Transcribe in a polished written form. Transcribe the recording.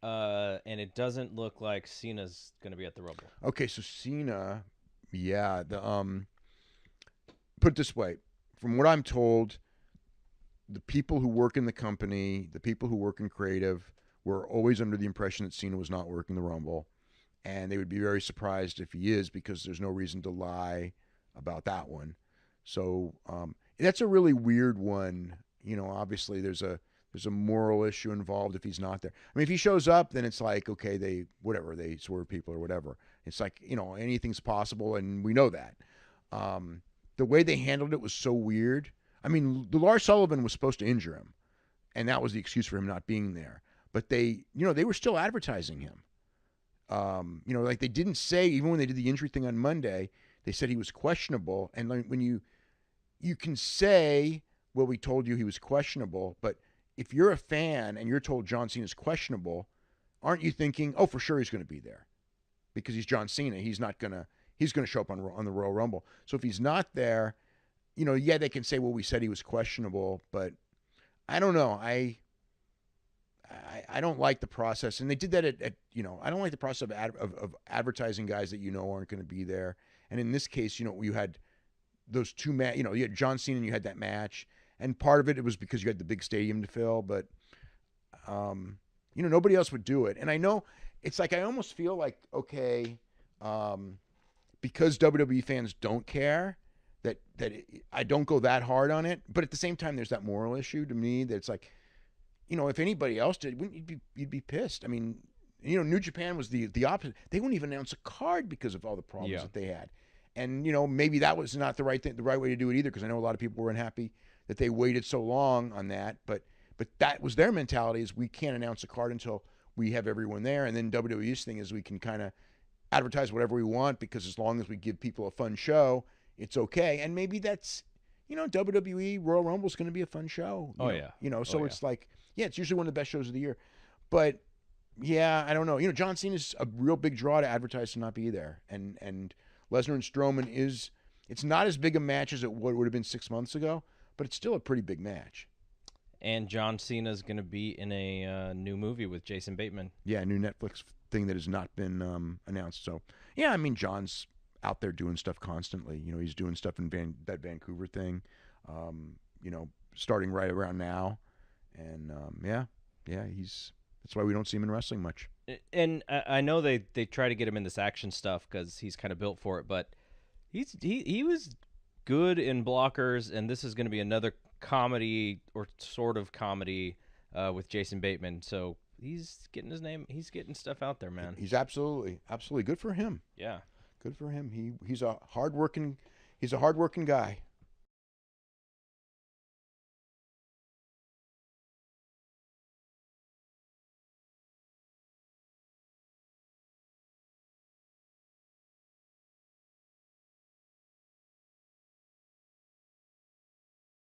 and it doesn't look like Cena's going to be at the Rumble. Okay, so Cena, yeah, put it this way, from what I'm told, the people who work in the company, the people who work in creative, were always under the impression that Cena was not working the Rumble, and they would be very surprised if he is because there's no reason to lie about that one. So that's a really weird one. Obviously there's a moral issue involved if he's not there. I mean, if he shows up, then it's like okay, they swerve people or whatever. It's like anything's possible, and we know that. The way they handled it was so weird. I mean, Lars Sullivan was supposed to injure him, and that was the excuse for him not being there. But they were still advertising him. Like they didn't say even when they did the injury thing on Monday, they said he was questionable. And like when you can say, well, we told you he was questionable, but if you're a fan and you're told John Cena is questionable, aren't you thinking, oh, for sure he's going to be there because he's John Cena. He's going to show up on the Royal Rumble. So if he's not there, yeah, they can say, well, we said he was questionable, but I don't know. I don't like the process, and they did that I don't like the process of advertising guys that aren't going to be there. And in this case, you had those you had John Cena and you had that match, and part of it was because you had the big stadium to fill, but nobody else would do it. And I know it's like I almost feel like okay, because WWE fans don't care I don't go that hard on it, but at the same time, there's that moral issue to me that's like if anybody else did, wouldn't you'd be pissed? I mean, New Japan was the opposite. They wouldn't even announce a card because of all the problems that they had, and maybe that was not the right way to do it either. Because I know a lot of people were unhappy that they waited so long on that, but that was their mentality: is we can't announce a card until we have everyone there, and then WWE's thing is we can kind of advertise whatever we want because as long as we give people a fun show, it's okay. And maybe that's WWE Royal Rumble is going to be a fun show. Oh yeah. So it's like yeah, it's usually one of the best shows of the year. But yeah, I don't know. John Cena's a real big draw to advertise to not be there, and Lesnar and Strowman it's not as big a match as it would have been 6 months ago, but it's still a pretty big match. And John Cena's going to be in a new movie with Jason Bateman. Yeah, a new Netflix thing that has not been announced. So yeah, I mean John's out there doing stuff constantly. He's doing stuff in that Vancouver thing. Starting right around now. And yeah, that's why we don't see him in wrestling much. And I know they try to get him in this action stuff because he's kind of built for it, but he was good in blockers, and this is going to be another comedy or sort of comedy with Jason Bateman. So he's getting he's getting stuff out there, man. He's absolutely good for him. Yeah, good for him. He's a hardworking guy.